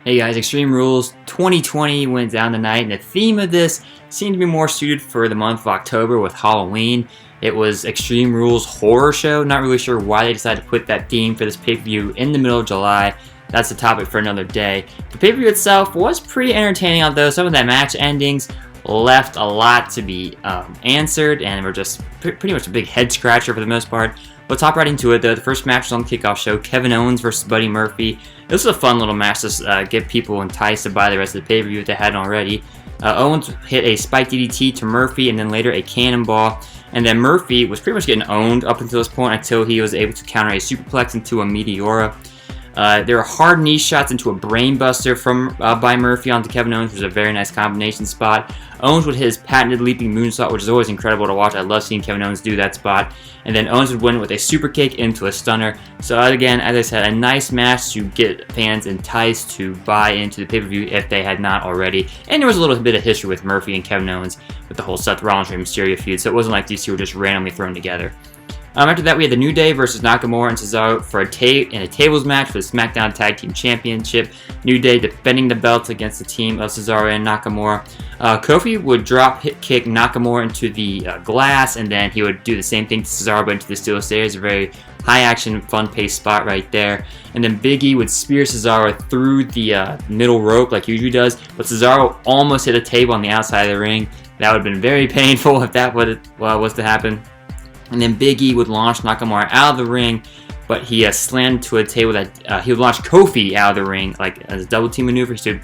Hey guys, Extreme Rules 2020 went down tonight, and the theme of this seemed to be more suited for the month of October with Halloween. It was Extreme Rules Horror Show. Not really sure why they decided to put that theme for this pay-per-view in the middle of July. That's a topic for another day. The pay-per-view itself was pretty entertaining, although some of the match endings left a lot to be answered, and were just pretty much a big head-scratcher for the most part. We'll top right into it, though. The first match was on the kickoff show, Kevin Owens versus Buddy Murphy. This was a fun little match to get people enticed to buy the rest of the pay-per-view if they hadn't already. Owens hit a spike DDT to Murphy and then later a cannonball. And then Murphy was pretty much getting owned up until this point until he was able to counter a superplex into a Meteora. There were hard knee shots into a brainbuster from by Murphy onto Kevin Owens, which was a very nice combination spot. Owens would hit his patented leaping moonsault, which is always incredible to watch. I love seeing Kevin Owens do that spot. And then Owens would win with a super kick into a stunner. So again, as I said, a nice match to get fans enticed to buy into the pay-per-view if they had not already. And there was a little bit of history with Murphy and Kevin Owens with the whole Seth Rollins and Mysterio feud, so it wasn't like these two were just randomly thrown together. After that, we had the New Day versus Nakamura and Cesaro for in a tables match for the SmackDown Tag Team Championship. New Day defending the belts against the team of Cesaro and Nakamura. Kofi would drop kick Nakamura into the glass, and then he would do the same thing to Cesaro but into the steel stairs. A very high-action, fun-paced spot right there. And then Big E would spear Cesaro through the middle rope like he usually does, but Cesaro almost hit a table on the outside of the ring. That would have been very painful if that was to happen. And then Big E would launch Nakamura out of the ring, but he slammed to a table that he would launch Kofi out of the ring, like as a double team maneuver. He would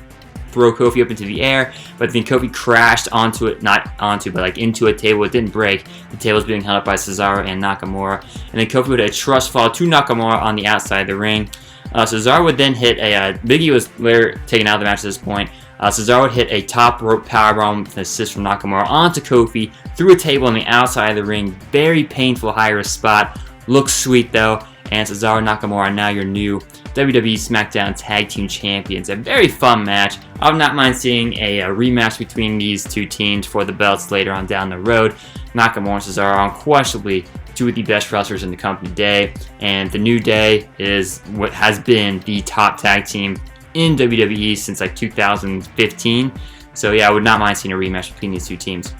throw Kofi up into the air, but then Kofi crashed onto it, not onto, but like into a table. It didn't break. The table was being held up by Cesaro and Nakamura. And then Kofi would hit a trust fall to Nakamura on the outside of the ring. Cesaro would then hit a, Big E was later taken out of the match at this point. Cesaro would hit a top rope powerbomb with an assist from Nakamura onto Kofi through a table on the outside of the ring. Very painful high-risk spot. Looks sweet though. And Cesaro and Nakamura are now your new WWE SmackDown Tag Team Champions. A very fun match. I would not mind seeing a rematch between these two teams for the belts later on down the road. Nakamura and Cesaro are unquestionably two of the best wrestlers in the company today. And the New Day is what has been the top tag team in WWE since like 2015. So yeah, I would not mind seeing a rematch between these two teams.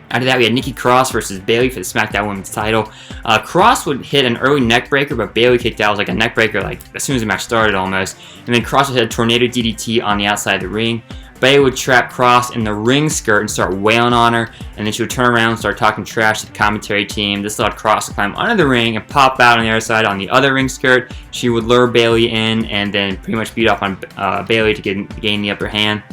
After that, we had Nikki Cross versus Bayley for the SmackDown Women's title. Cross would hit an early neck breaker, but Bayley kicked out. It was like a neck breaker like as soon as the match started almost. And then Cross would hit a tornado DDT on the outside of the ring. Bayley would trap Cross in the ring skirt and start wailing on her, and then she would turn around and start talking trash to the commentary team. This allowed Cross to climb under the ring and pop out on the other side on the other ring skirt. She would lure Bayley in and then pretty much beat up on Bayley to gain the upper hand.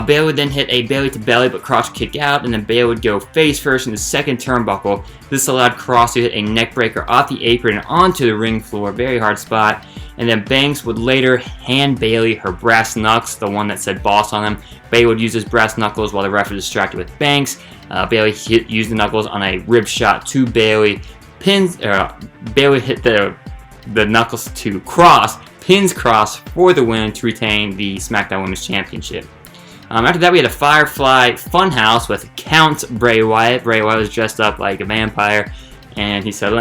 Bayley would then hit a belly to belly, but Cross would kick out, and then Bayley would go face first in the second turnbuckle. This allowed Cross to hit a neck breaker off the apron and onto the ring floor. Very hard spot. And then Banks would later hand Bayley her brass knucks, the one that said boss on them. Bayley would use his brass knuckles while the ref was distracted with Banks. Bayley used the knuckles on a rib shot to Bayley. Bayley hit the knuckles to Cross, pins Cross for the win to retain the SmackDown Women's Championship. After that, we had a Firefly Funhouse with Count Bray Wyatt. Bray Wyatt was dressed up like a vampire, and he said,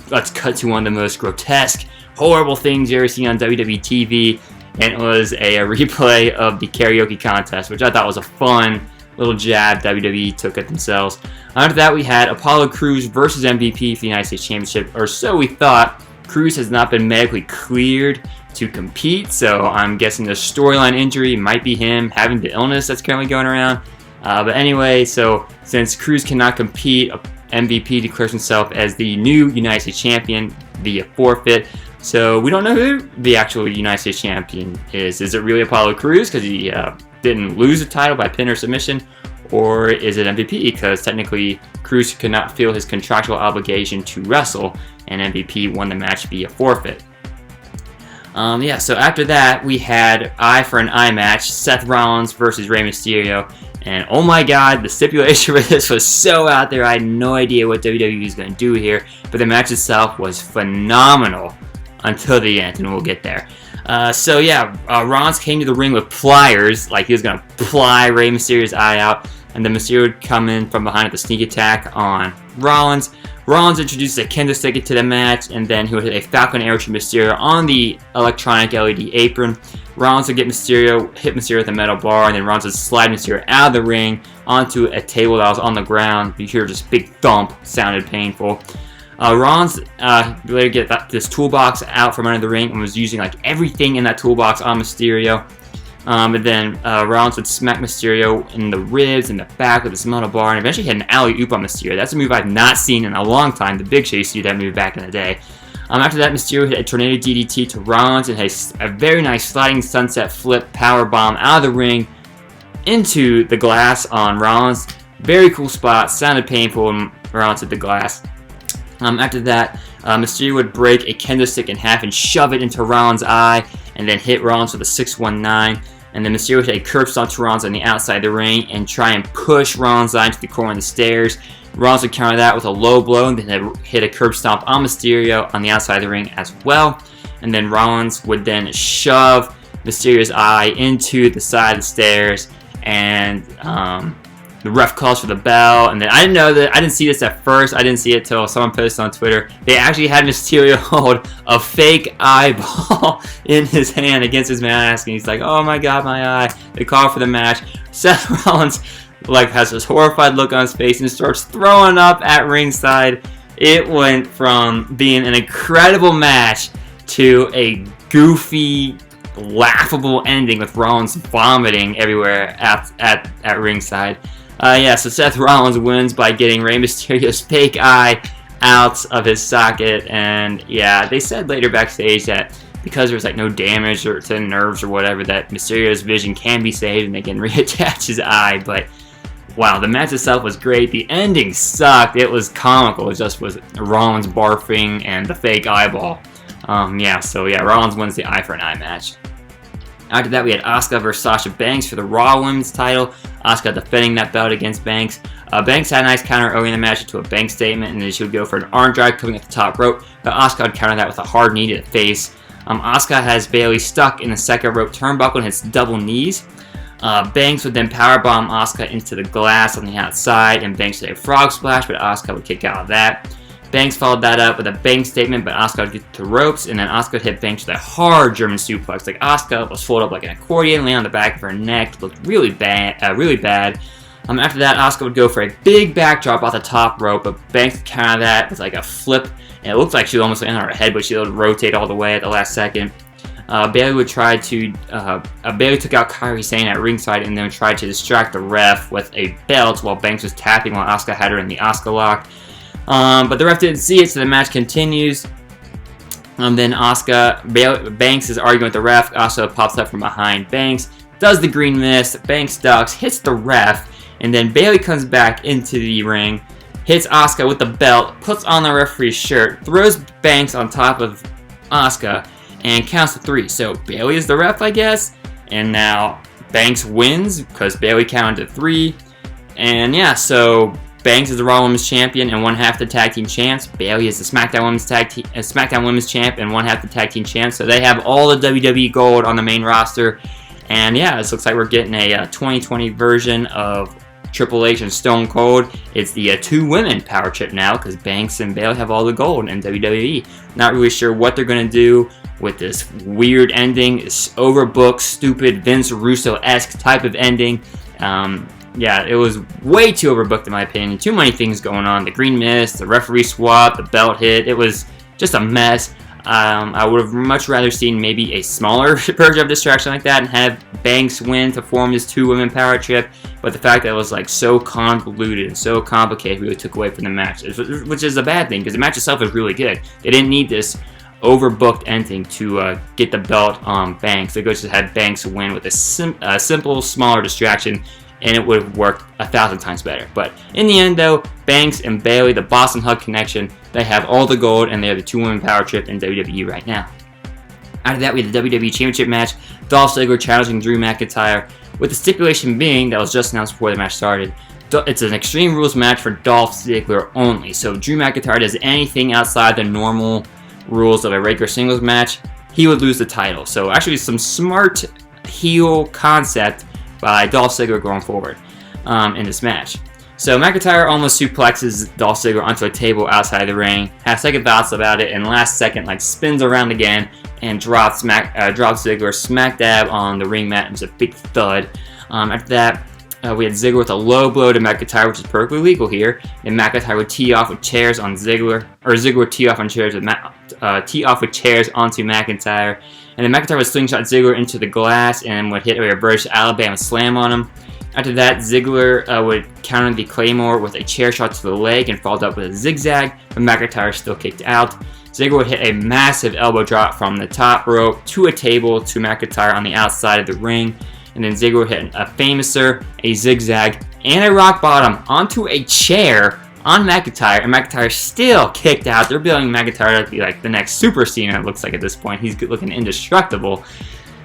let's cut to one of the most grotesque, horrible things you ever seen on WWE TV, and it was a replay of the karaoke contest, which I thought was a fun little jab WWE took at themselves. After that, we had Apollo Crews versus MVP for the United States Championship, or so we thought. Crews has not been medically cleared to compete, so I'm guessing the storyline injury might be him having the illness that's currently going around. But anyway, so since Crews cannot compete, MVP declares himself as the new United States Champion via forfeit. So we don't know who the actual United States Champion is. Is it really Apollo Crews because he didn't lose the title by pin or submission? Or is it MVP because technically Crews could not feel his contractual obligation to wrestle, and MVP won the match via forfeit? So after that, we had eye for an eye match, Seth Rollins versus Rey Mysterio. And oh my god, the stipulation for this was so out there. I had no idea what WWE was going to do here. But the match itself was phenomenal until the end, and we'll get there. Rollins came to the ring with pliers, like he was going to ply Rey Mysterio's eye out. And then Mysterio would come in from behind with a sneak attack on Rollins. Rollins introduces a kendo stick into the match, and then he would hit a Falcon Arrow to Mysterio on the electronic LED apron. Rollins would hit Mysterio with a metal bar, and then Rollins would slide Mysterio out of the ring onto a table that was on the ground. You hear just big thump, sounded painful. Rollins later get this toolbox out from under the ring and was using like everything in that toolbox on Mysterio. And then Rollins would smack Mysterio in the ribs and the back with this metal bar, and eventually hit an alley-oop on Mysterio. That's a move I've not seen in a long time. The Big Show used to do that move back in the day. After that, Mysterio hit a tornado DDT to Rollins and had a very nice sliding sunset flip power bomb out of the ring into the glass on Rollins. Very cool spot. Sounded painful when Rollins hit the glass. After that, Mysterio would break a kendo stick in half and shove it into Rollins' eye, and then hit Rollins with a 619. And then Mysterio would hit a curb stomp to Rollins on the outside of the ring and try and push Rollins' eye into the corner of the stairs. Rollins would counter that with a low blow and then hit a curb stomp on Mysterio on the outside of the ring as well. And then Rollins would then shove Mysterio's eye into the side of the stairs, and the ref calls for the bell. And then I didn't see this at first. I didn't see it till someone posted on Twitter. They actually had Mysterio hold a fake eyeball in his hand against his mask, and he's like, "Oh my God, my eye!" They call for the match. Seth Rollins has this horrified look on his face and starts throwing up at ringside. It went from being an incredible match to a goofy, laughable ending with Rollins vomiting everywhere at ringside. So Seth Rollins wins by getting Rey Mysterio's fake eye out of his socket, and yeah, they said later backstage that because there's like no damage to the nerves or whatever, that Mysterio's vision can be saved and they can reattach his eye. But wow, the match itself was great. The ending sucked. It was comical. It just was Rollins barfing and the fake eyeball. Rollins wins the eye for an eye match. After that, we had Asuka versus Sasha Banks for the Raw Women's title. Asuka defending that belt against Banks. Banks had a nice counter early in the match into a Banks statement, and then she would go for an arm drag coming at the top rope, but Asuka would counter that with a hard knee to the face. Asuka has Bayley stuck in the second rope turnbuckle and hits double knees. Banks would then powerbomb Asuka into the glass on the outside, and Banks did a frog splash, but Asuka would kick out of that. Banks followed that up with a Banks statement, but Asuka would get to ropes, and then Asuka would hit Banks with a hard German suplex. Like Asuka was folded up like an accordion, laying on the back of her neck. It looked really bad. After that, Asuka would go for a big backdrop off the top rope, but Banks would counter that with like a flip, and it looked like she almost landed on her head, but she would rotate all the way at the last second. Bayley took out Kairi Sane at ringside and then tried to distract the ref with a belt while Banks was tapping while Asuka had her in the Asuka lock. But the ref didn't see it, so the match continues. Then Banks is arguing with the ref. Asuka pops up from behind Banks, does the green mist. Banks ducks, hits the ref, and then Bayley comes back into the ring, hits Asuka with the belt, puts on the referee's shirt, throws Banks on top of Asuka, and counts to 3. So Bayley is the ref, I guess. And now Banks wins because Bayley counted to 3. And yeah, so Banks is the Raw Women's Champion and one half the Tag Team Champs. Bayley is the SmackDown Women's Champ and one half the Tag Team Champs. So they have all the WWE gold on the main roster. And yeah, this looks like we're getting a 2020 version of Triple H and Stone Cold. It's the two women power trip now because Banks and Bayley have all the gold in WWE. Not really sure what they're going to do with this weird ending. This overbooked, stupid, Vince Russo-esque type of ending. It was way too overbooked in my opinion. Too many things going on. The green mist, the referee swap, the belt hit. It was just a mess. I would have much rather seen maybe a smaller version of distraction like that and have Banks win to form this two women power trip. But the fact that it was like so convoluted and so complicated really took away from the match, which is a bad thing because the match itself was really good. They didn't need this overbooked ending to get the belt on Banks. They could just had Banks win with a simple, smaller distraction, and it would have worked 1,000 times better. But in the end, though, Banks and Bayley, the Boston Hug connection, they have all the gold, and they're the two-women power trip in WWE right now. After that, we had the WWE Championship match. Dolph Ziggler challenging Drew McIntyre, with the stipulation being that was just announced before the match started. It's an Extreme Rules match for Dolph Ziggler only. So if Drew McIntyre does anything outside the normal rules of a regular singles match, he would lose the title. So actually some smart heel concept by Dolph Ziggler going forward in this match. So McIntyre almost suplexes Dolph Ziggler onto a table outside the ring, has second thoughts about it, and last second spins around again and drops Ziggler smack dab on the ring mat. It was a big thud. After that, we had Ziggler with a low blow to McIntyre, which is perfectly legal here. Then McIntyre would tee off with chairs on Ziggler, or Ziggler would tee off with chairs onto McIntyre. And then McIntyre would slingshot Ziggler into the glass and would hit a reverse Alabama slam on him. After that, Ziggler would counter the Claymore with a chair shot to the leg and followed up with a zigzag, but McIntyre still kicked out. Ziggler would hit a massive elbow drop from the top rope to a table to McIntyre on the outside of the ring. And then Ziggler would hit a Famouser, a zigzag, and a rock bottom onto a chair on McIntyre, and McIntyre still kicked out. They're building McIntyre to be the next Super Cena, it looks like at this point. He's looking indestructible.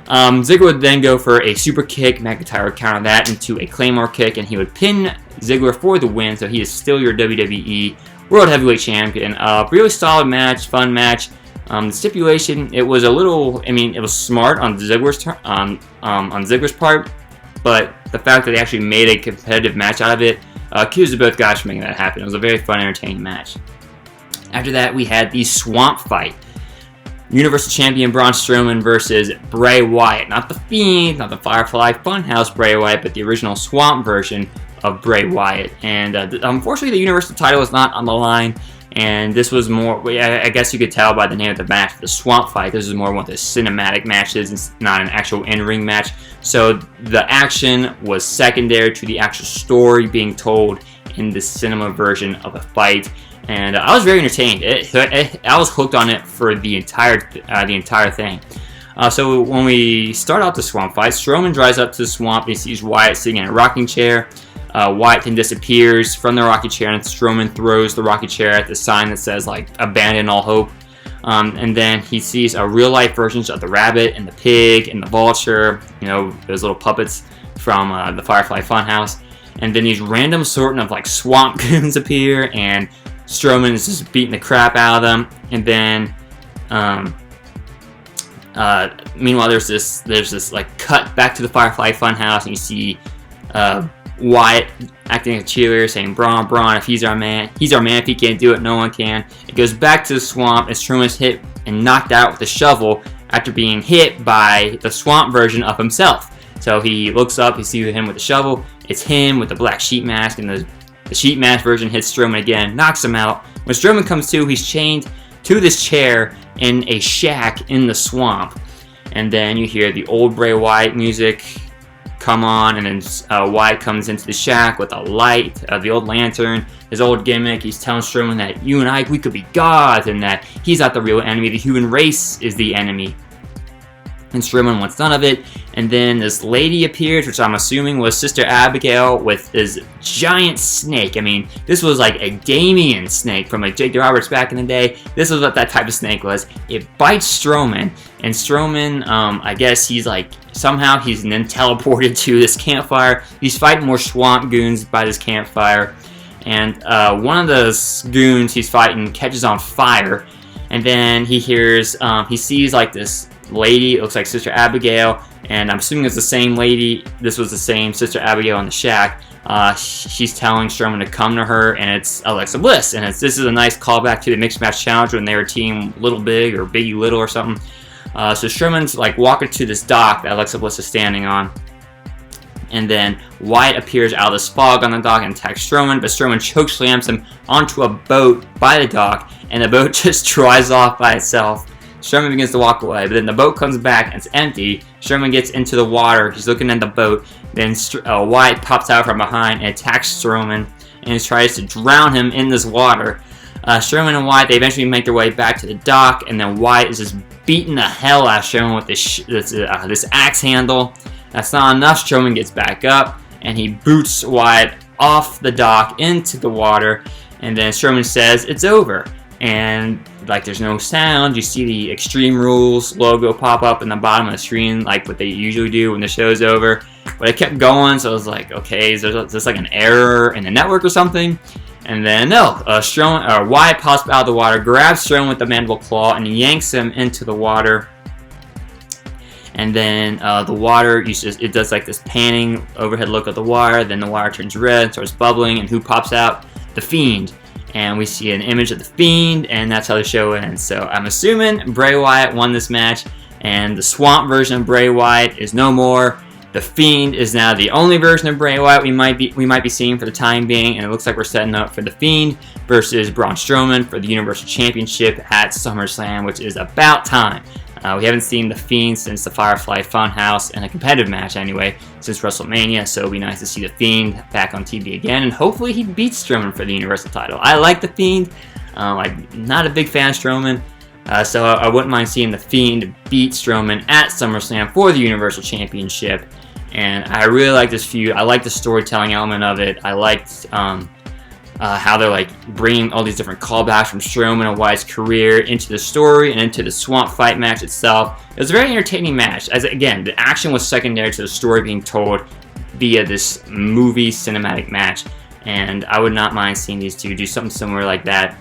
Ziggler would then go for a super kick. McIntyre would counter that into a Claymore kick, and he would pin Ziggler for the win, so he is still your WWE World Heavyweight Champion. Really solid match, fun match. The stipulation, it was a little, it was smart on Ziggler's part, but the fact that they actually made a competitive match out of it, kudos to both guys for making that happen. It was a very fun, entertaining match. After that, we had the Swamp Fight. Universal Champion Braun Strowman versus Bray Wyatt. Not the Fiend, not the Firefly Funhouse Bray Wyatt, but the original Swamp version of Bray Wyatt. And unfortunately, the Universal title is not on the line. And this was more, I guess you could tell by the name of the match, the Swamp Fight. This is more one of the cinematic matches. It's not an actual in-ring match. So the action was secondary to the actual story being told in the cinema version of the fight. And I was very entertained. I was hooked on it for the entire thing. So when we start out the Swamp Fight, Strowman drives up to the swamp. He sees Wyatt sitting in a rocking chair. Wyatt then disappears from the rocking chair, and Strowman throws the rocking chair at the sign that says "Abandon all hope." And then he sees a real-life versions of the rabbit and the pig and the vulture. Those little puppets from the Firefly Funhouse. And then these random of swamp goons appear, and Strowman is just beating the crap out of them. And then, meanwhile, there's this cut back to the Firefly Funhouse, and you see Wyatt acting like a cheerleader, saying, Braun, if he's our man. If he can't do it, no one can. It goes back to the swamp, and Strowman's hit and knocked out with a shovel after being hit by the swamp version of himself. So he looks up, he sees him with the shovel. It's him with the black sheet mask, and the sheet mask version hits Strowman again, knocks him out. When Strowman comes to, he's chained to this chair in a shack in the swamp. And then you hear the old Bray Wyatt music come on, and then Wyatt comes into the shack with a light, the old lantern, his old gimmick. He's telling Strowman that you and I, we could be gods, and that he's not the real enemy. The human race is the enemy. And Strowman wants none of it. And then this lady appears, which I'm assuming was Sister Abigail, with this giant snake. This was like a Damien snake from Jake Roberts back in the day. This is what that type of snake was. It bites Strowman, and Strowman, I guess he's somehow he's then teleported to this campfire. He's fighting more swamp goons by this campfire. And one of those goons he's fighting catches on fire. And then he sees this lady. It looks like Sister Abigail, and I'm assuming it's the same lady. This was the same Sister Abigail in the shack. She's telling Strowman to come to her, and it's Alexa Bliss. And this is a nice callback to the Mixed Match Challenge when they were Team Little Big or Biggie Little or something. So Strowman's walking to this dock that Alexa Bliss is standing on. And then Wyatt appears out of this fog on the dock and attacks Strowman, but Strowman chokeslams him onto a boat by the dock, and the boat just drives off by itself. Strowman begins to walk away, but then the boat comes back and it's empty. Strowman gets into the water. He's looking at the boat. Then Wyatt pops out from behind and attacks Strowman and tries to drown him in this water. Strowman and Wyatt, they eventually make their way back to the dock, and then Wyatt is just beating the hell out of Strowman with this axe handle. That's not enough. Strowman gets back up, and he boots Wyatt off the dock into the water, and then Strowman says, "It's over." And there's no sound. You see the Extreme Rules logo pop up in the bottom of the screen, like what they usually do when the show's over. But it kept going, so I was like, okay, is this an error in the network or something? And then no, Wyatt pops out of the water, grabs Strowman with the mandible claw, and yanks him into the water. And then the water, it does like this panning overhead look of the water. Then the water turns red, starts bubbling, and who pops out? The Fiend. And we see an image of the Fiend, and that's how the show ends. So I'm assuming Bray Wyatt won this match, and the Swamp version of Bray Wyatt is no more. The Fiend is now the only version of Bray Wyatt we might be seeing for the time being, and it looks like we're setting up for the Fiend versus Braun Strowman for the Universal Championship at SummerSlam, which is about time. We haven't seen the Fiend since the Firefly Funhouse, in a competitive match anyway, since WrestleMania, so it'll be nice to see the Fiend back on TV again, and hopefully he beats Strowman for the Universal title. I like the Fiend. I'm not a big fan of Strowman, so I wouldn't mind seeing the Fiend beat Strowman at SummerSlam for the Universal Championship. And I really like this feud. I like the storytelling element of it. I liked how they're like bringing all these different callbacks from Strowman and Wyatt's career into the story and into the Swamp Fight match itself. It was a very entertaining match. As again, the action was secondary to the story being told via this movie cinematic match. And I would not mind seeing these two do something similar like that.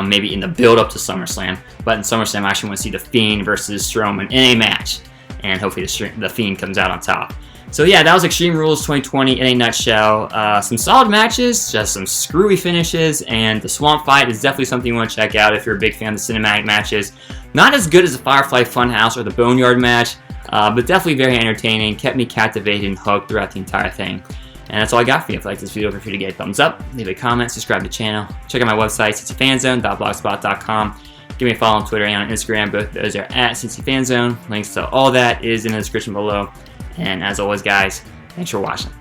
Maybe in the build up to SummerSlam. But in SummerSlam, I actually want to see the Fiend versus Strowman in a match. And hopefully the Fiend comes out on top. So yeah, that was Extreme Rules 2020 in a nutshell. Some solid matches, just some screwy finishes, and the Swamp Fight is definitely something you want to check out if you're a big fan of the cinematic matches. Not as good as the Firefly Funhouse or the Boneyard match, but definitely very entertaining, kept me captivated and hooked throughout the entire thing. And that's all I got for you. If you like this video, feel free to give it a thumbs up, leave a comment, subscribe to the channel, check out my website, cincyfanzone.blogspot.com. Give me a follow on Twitter and on Instagram. Both of those are at Cincy Fan Zone. Links to all that is in the description below. And as always, guys, thanks for watching.